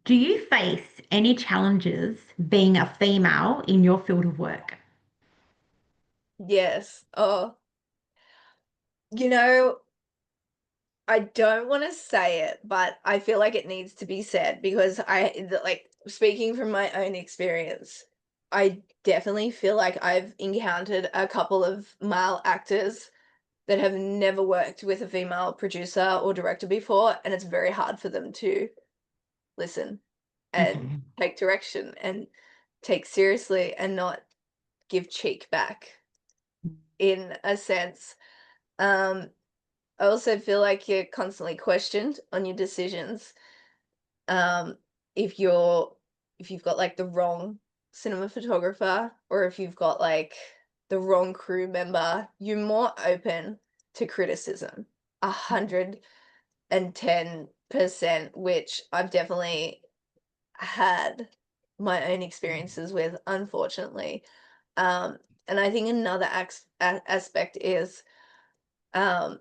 Do you face any challenges being a female in your field of work? Yes. Oh, you know, I don't want to say it, but I feel like it needs to be said because like speaking from my own experience, I definitely feel like I've encountered a couple of male actors that have never worked with a female producer or director before, and it's very hard for them to listen and Okay. take direction and take seriously and not give cheek back in a sense. Um, I also feel like you're constantly questioned on your decisions. Um, if you're if you've got like the wrong cinematographer or if you've got like the wrong crew member, you're more open to criticism. 110%, which I've definitely had my own experiences with, unfortunately. Um, and I think another aspect is um,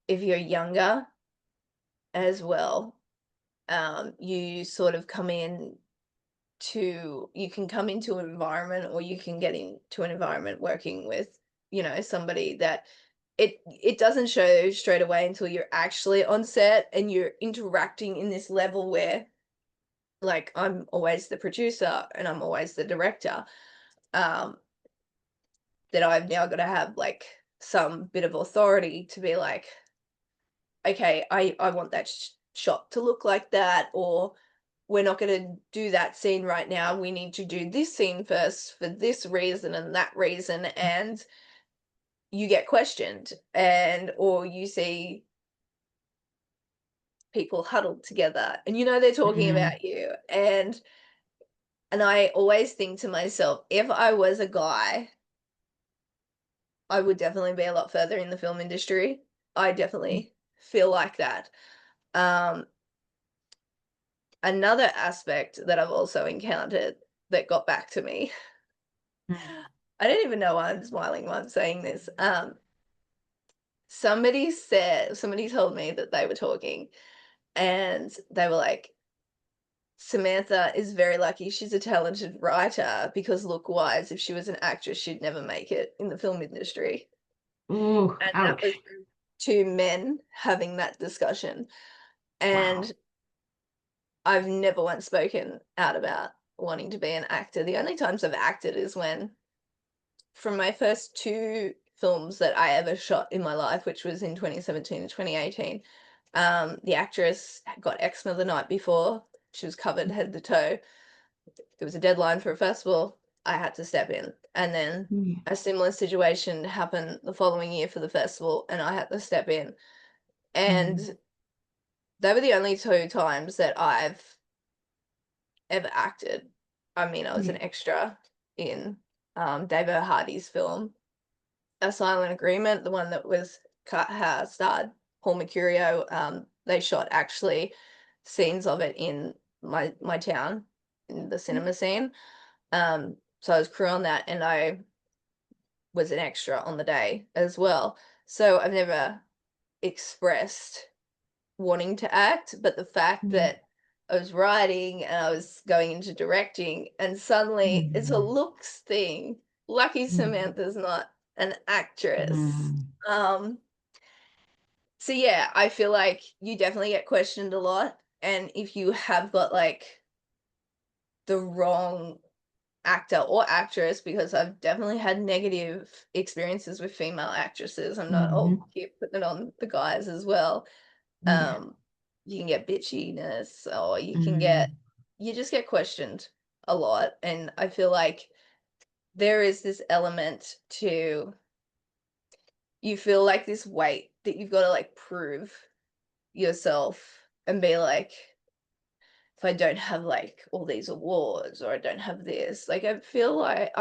if you're younger as well, you sort of you can come into an environment or you can get into an environment working with, somebody that it doesn't show straight away until you're actually on set and you're interacting in this level where like I'm always the producer and I'm always the director. Um, that I've now got to have like some bit of authority to be like, okay, I want that shot to look like that, or we're not going to do that scene right now. We need to do this scene first for this reason and that reason, and you get questioned, and or you see people huddled together, and they're talking Mm, about you, and I always think to myself, if I was a guy, I would definitely be a lot further in the film industry. I definitely feel like that. Um, Another aspect that I've also encountered that got back to me, mm, I don't even know why I'm smiling while I'm saying this. Somebody told me that they were talking and they were like, Samantha is very lucky. She's a talented writer because look wise, if she was an actress, she'd never make it in the film industry. ooh, And that was ouch. two men having that discussion. And Wow. I've never once spoken out about wanting to be an actor. The only times I've acted is when, from my first two films that I ever shot in my life, which was in 2017 and 2018, the actress got eczema the night before. She was covered head to toe. There was a deadline for a festival. I had to step in. And then Mm, a similar situation happened the following year for the festival, and I had to step in. mm, And they were the only two times that I've ever acted. I mean, I was yeah. an extra in David Hardy's film, A Silent Agreement, the one that was starred Paul Mercurio. They shot actually scenes of it in my town in the cinema scene. So I was crew on that, and I was an extra on the day as well. So I've never expressed wanting to act, but the fact Mm, that I was writing and I was going into directing, and suddenly it's a mm, looks thing. Lucky mm, Samantha's not an actress. mm, Um, so yeah, I feel like you definitely get questioned a lot. And if you have got like the wrong actor or actress, because I've definitely had negative experiences with female actresses. I'm not all mhm, keep putting it on the guys as well. yeah. um you can get bitchiness, or Mm, you just get questioned a lot, and I feel like there is this element to, you feel like this weight that you've got to like prove yourself and be like, if I don't have like all these awards or I don't have this, like I feel like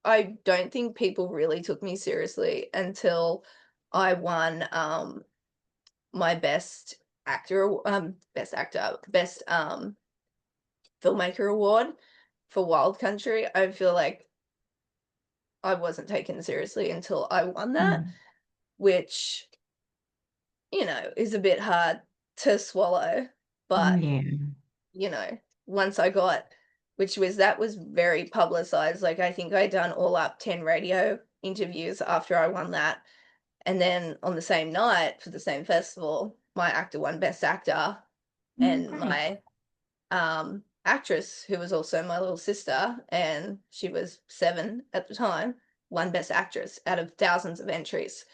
I don't think people really took me seriously until I won my best filmmaker award for Wild Country. I feel like I wasn't taken seriously until I won that, mm, which, is a bit hard to swallow. But, Yeah. you know, once I got, which was that was very publicized. Like I think I done all up 10 radio interviews after I won that. And then on the same night for the same festival, my actor won Best Actor, Mm, and great. my actress, who was also my little sister, and she was 7 at the time, won Best Actress out of thousands of entries.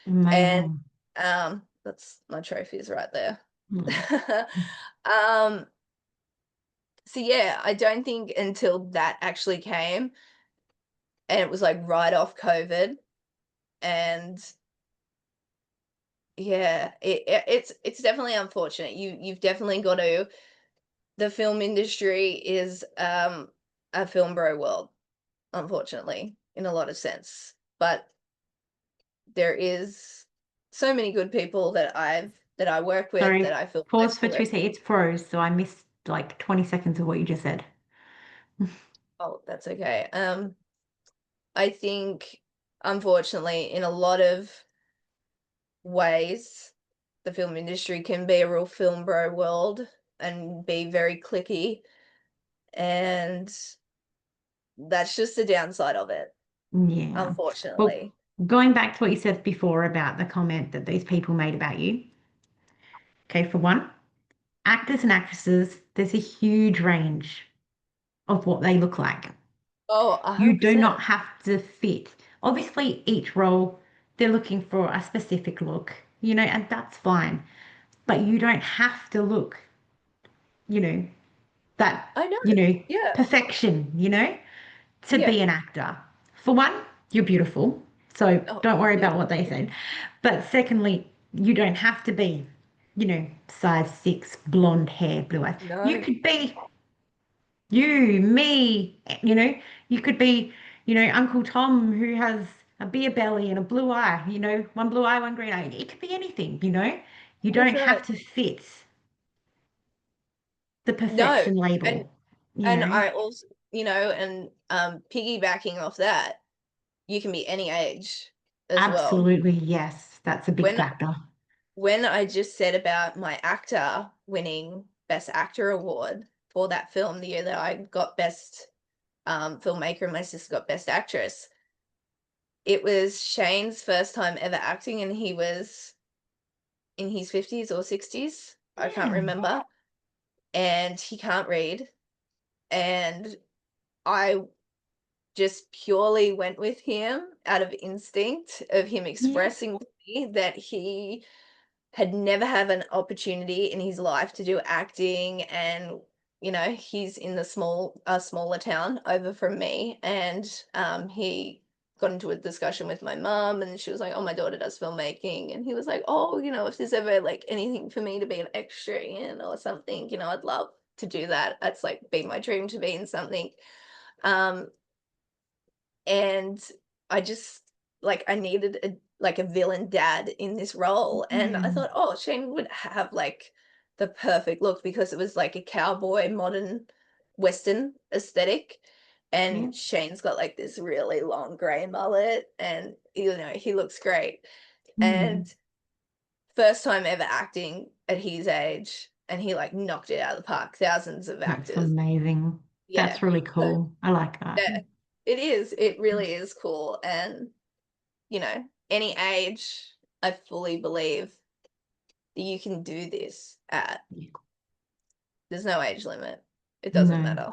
And Amazing. that's my trophies right there. Mm. um, so yeah, I don't think until that actually came, and it was like right off COVID, and yeah, it's definitely unfortunate. You've definitely got to, the film industry is a film bro world, unfortunately, in a lot of sense. But there is so many good people that I work with that Sorry, I feel pause blessed for to two work. seconds. It's froze, so I missed like 20 seconds of what you just said. Oh, that's okay. I think unfortunately in a lot of ways the film industry can be a real film bro world and be very clicky, and that's just the downside of it, Yeah. Well, unfortunately. going back to what you said before about the comment that these people made about you. Okay, for one, actors and actresses, there's a huge range of what they look like. Oh, You do 100%. not have to fit. Obviously, each role, they're looking for a specific look, and that's fine. But you don't have to look, you know, that, I know. you know, Yeah. perfection, to Yeah. be an actor. For one, you're beautiful, so Oh, don't worry yeah. about what they said. But secondly, you don't have to be, size 6, blonde hair, blue eyes. You No. could be you, me, you could be, Uncle Tom who has a beer belly and a blue eye, one blue eye, one green eye. It could be anything. You That's don't have right. to fit the No. perfection And label, you and know. I also, and piggybacking off that, you can be any age as well. Absolutely, yes. That's a big When factor. when I just said about my actor winning Best Actor award for that film the year that I got Best filmmaker and my sister got Best Actress, it was Shane's first time ever acting, and he was in his 50s or 60s. I can't Yeah. remember. And he can't read. And I just purely went with him out of instinct of him Yeah. expressing to me that he had never had an opportunity in his life to do acting, and he's in the smaller town over from me, and he got into a discussion with my mum, and she was like, oh, my daughter does filmmaking, and he was like, oh, if there's ever like anything for me to be an extra in or something, I'd love to do that. That's like been my dream, to be in something. um and I just, like, I needed a villain dad in this role, and I Yeah. thought, oh, Shane would have like the perfect look because it was like a cowboy modern western aesthetic, Yeah. and Shane's got like this really long gray mullet, and he looks great. Yeah. And first time ever acting at his age, and he like knocked it out of the park. Thousands of That's actors. amazing. Yeah. That's really So cool. I like that. yeah, it is. It really is cool. And any age, I fully believe that you can do this at. Yeah. There's no age limit. It doesn't No, matter.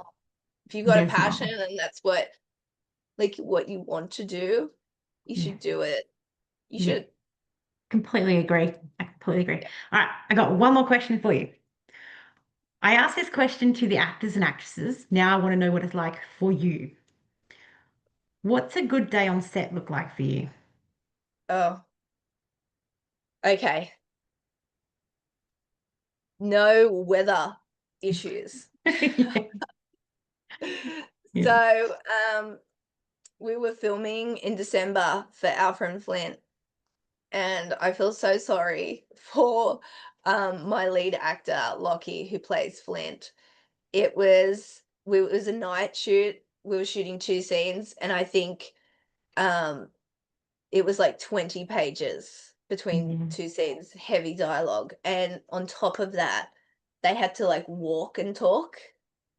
If you've got a there's not. passion and that's what you want to do, you Yeah. should do it. You Yeah. should. Completely agree. I completely agree. Yeah. All right. I got one more question for you. I asked this question to the actors and actresses. Now I want to know what it's like for you. What's a good day on set look like for you? Oh, okay. No weather issues. Yeah. So, we were filming in December for Alfred and Flint, and I feel so sorry for my lead actor Lockie, who plays Flint. It was a night shoot. We were shooting 2 scenes, and I think um it was like 20 pages between Yeah. 2 scenes, heavy dialogue, and on top of that, they had to like walk and talk,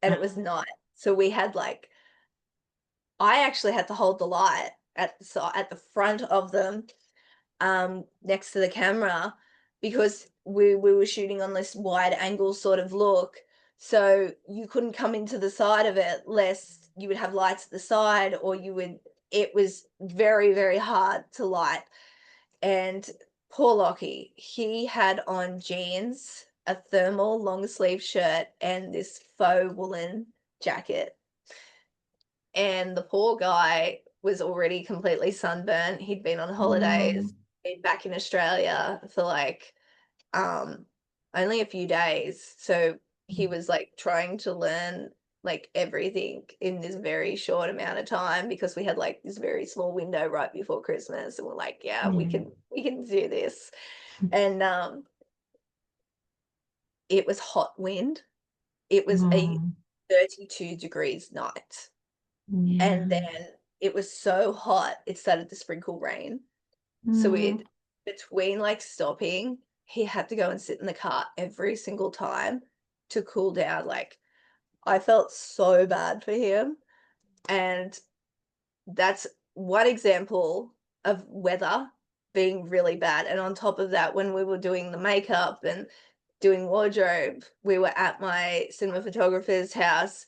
and it was night. So we had like I actually had to hold the light at the front of them, next to the camera, because we were shooting on this wide angle sort of look. So you couldn't come into the side of it lest you would have lights at the side, or you would it was very, very hard to light. And poor Lockie, he had on jeans, a thermal long sleeve shirt, and this faux woolen jacket. And the poor guy was already completely sunburnt. He'd been on Oh, holidays, been back in Australia for like um only a few days. So he was like trying to learn like everything in this very short amount of time, because we had like this very small window right before Christmas, and we're like, yeah, we yeah. can do this. And it was hot wind. It was a Oh, 32 degrees night. And yeah. then it was so hot, it started to sprinkle rain. So Mm, we'd between like stopping, he had to go and sit in the car every single time to cool down. Like, I felt so bad for him. And that's one example of weather being really bad. And on top of that, when we were doing the makeup and doing wardrobe, we were at my cinema photographer's house,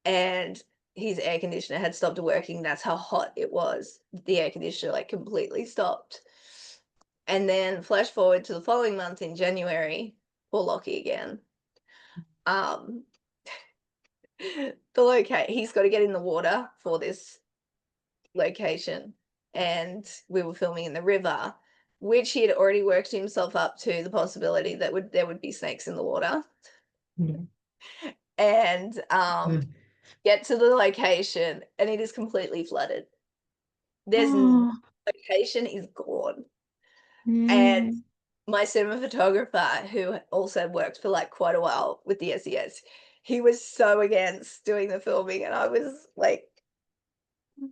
and his air conditioner had stopped working. That's how hot it was. The air conditioner like completely stopped. And then flash forward to the following month in January, poor Lockie again. Um, he's got to get in the water for this location, and we were filming in the river, which he had already worked himself up to the possibility that there would be snakes in the water. yeah. And Good. get to the location, and it is completely flooded. Oh, Location is gone. And yeah. my cinema photographer, who also worked for like quite a while with the SES, he was so against doing the filming, and I was like,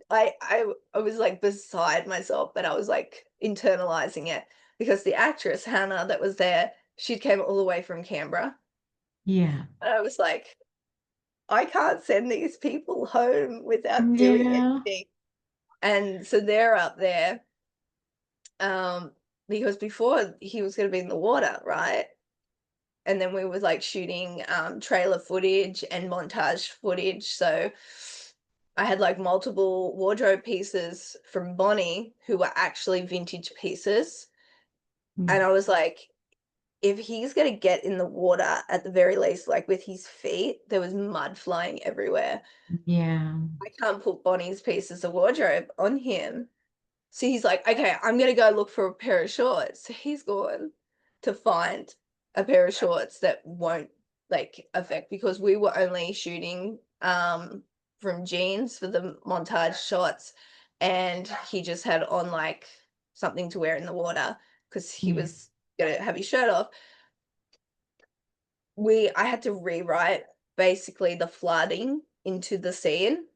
I was like beside myself, but I was like internalizing it, because the actress Hannah that was there, she came all the way from Canberra, Yeah. and I was like, I can't send these people home without doing Yeah. anything. And so they're up there, um, because before he was going to be in the water, right? And then we were like shooting trailer footage and montage footage. So I had like multiple wardrobe pieces from Bonnie who were actually vintage pieces. And Mm, I was like, if he's going to get in the water at the very least, like with his feet, there was mud flying everywhere. yeah. I can't put Bonnie's pieces of wardrobe on him. So he's like, okay, I'm gonna go look for a pair of shorts. So he's gone to find a pair of shorts that won't like affect, because we were only shooting from jeans for the montage shots, and he just had on like something to wear in the water because he Yeah. was gonna have his shirt off. I had to rewrite basically the flooding into the scene.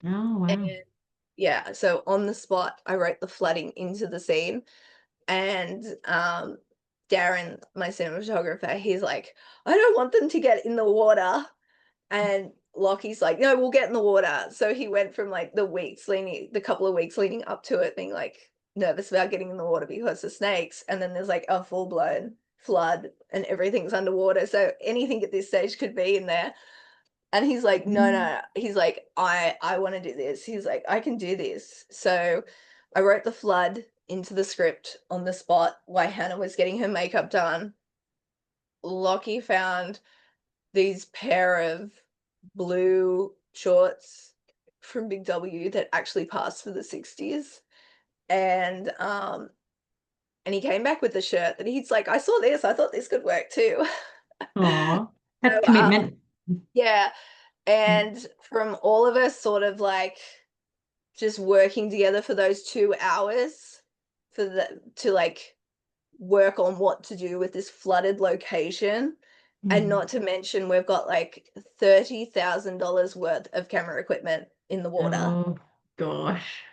Oh, And wow. yeah, so on the spot I wrote the flooding into the scene. And Darren, my cinematographer, he's like, I don't want them to get in the water. And Lockie's like, no, we'll get in the water. So he went from like the couple of weeks leading up to it, being like nervous about getting in the water because of snakes. And then there's like a full blown flood and everything's underwater. So anything at this stage could be in there. And he's like, no, Mm, no. He's like, I want to do this. He's like, I can do this. So I wrote the flood into the script on the spot while Hannah was getting her makeup done. Lockie found these pair of blue shorts from Big W that actually passed for the 60s. And he came back with the shirt that he's like, I saw this, I thought this could work too. aw, So that's commitment. yeah. Mm, And from all of us sort of like just working together for those 2 hours to like work on what to do with this flooded location. And mm. not to mention, we've got like $30,000 worth of camera equipment in the water. Oh, gosh.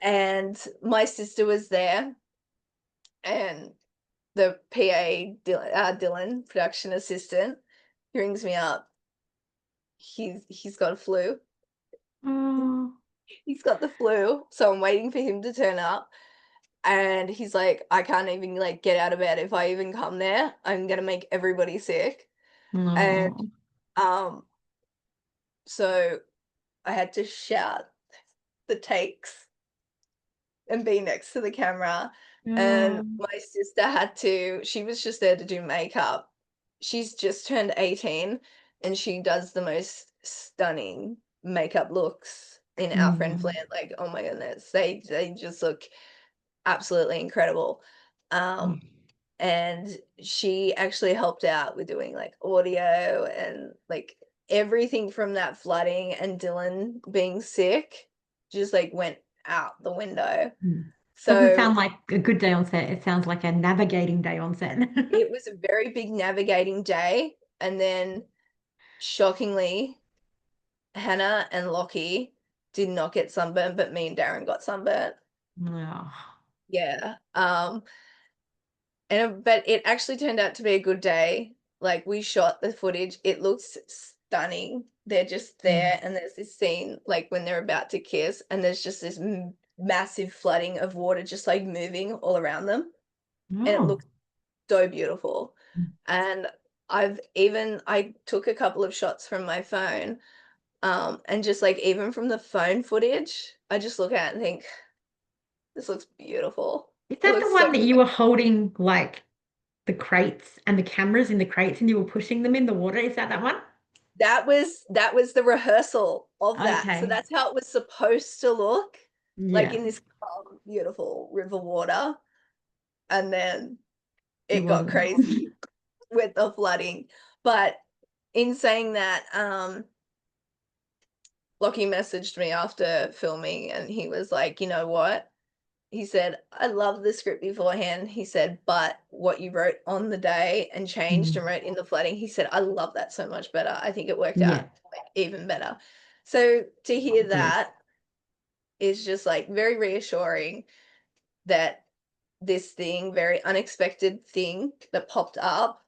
And my sister was there, and the PA, Dylan, production assistant. He rings me up. He's got a flu. Oh, He's got the flu, so I'm waiting for him to turn up. And he's like, I can't even like get out of bed. If I even come there, I'm gonna make everybody sick. And no. um, so I had to shout the takes and be next to the camera. And Oh, my sister had to, she was just there to do makeup. She's just turned 18 and she does the most stunning makeup looks in our friend mm, flat. Like, oh my goodness, they just look absolutely incredible. Um, mm, and she actually helped out with doing like audio and like everything from that flooding and Dylan being sick just like went out the window. mm. Doesn't So sound like a good day on set. It sounds like a navigating day on set. it was a very big navigating day. And then shockingly, Hannah and Lockie did not get sunburned, but me and Darren got sunburned. Oh, Yeah. But it actually turned out to be a good day. Like we shot the footage. It looks stunning. They're just mm. there and there's this scene like when they're about to kiss and there's just this massive flooding of water just like moving all around them and it Oh. looks so beautiful. And I took a couple of shots from my phone and just like even from the phone footage, I just look at it and think this looks beautiful. Is It that the looks so one that you were holding like the crates and the cameras in the crates and you were pushing them in the water? Is that that one? that was the rehearsal of that. So Okay. that's how it was supposed to look, like Yeah, in this calm, beautiful river water. And then it it got wasn't. crazy with the flooding. But in saying that, Lockie messaged me after filming and he was like, you know what? He said, I love the script beforehand. He said, but what you wrote on the day and changed and Mm, wrote in the flooding, he said, I love that so much better. I think it worked out yeah. like, even better. So to hear Oh, good. that is just like very reassuring that this thing, very unexpected thing that popped up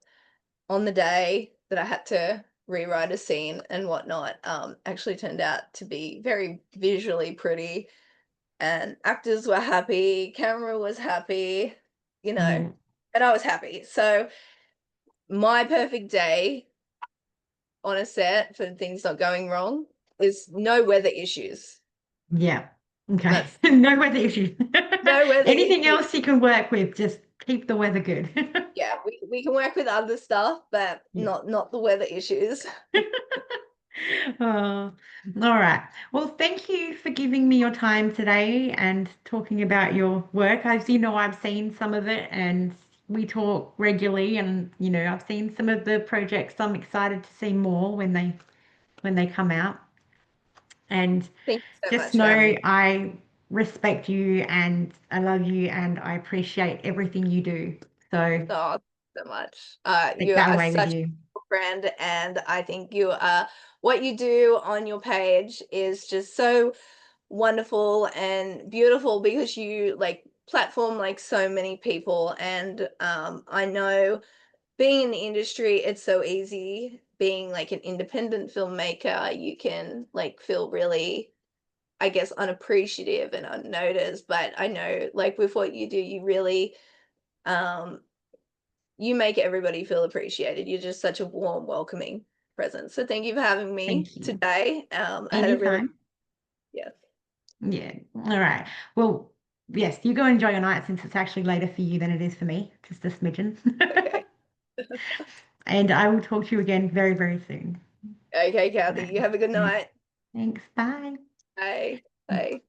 on the day that I had to rewrite a scene and whatnot, actually turned out to be very visually pretty and actors were happy, camera was happy, you know, Yeah. and I was happy. So my perfect day on a set for things not going wrong is no weather issues. Yeah. Okay. That's No weather issues. no weather Anything issues. else you can work with, just keep the weather good. Yeah, we can work with other stuff, but Yeah. not the weather issues. Oh, all right. Well, thank you for giving me your time today and talking about your work. As you know, I've seen some of it and we talk regularly and I've seen some of the projects. I'm excited to see more when they come out. And Thank you so just much for having know me. I respect you and I love you and I appreciate everything you do. So Oh, so much. take You that are away with such you. a friend, and I think you what you do on your page is just so wonderful and beautiful because you like platform like so many people and I know being in the industry it's so easy being like an independent filmmaker you can like feel really I guess unappreciative and unnoticed but I know like with what you do you really um you make everybody feel appreciated you're just such a warm welcoming presence so thank you for having me Thank you. today I had a really Anytime. yeah Yeah. All right. Well, yes, you go enjoy your night since it's actually later for you than it is for me, just a smidgen. okay. And I will talk to you again very, very soon. Okay, All Kathy, right. you have a good Yeah. night. Thanks. Bye. Bye. Bye.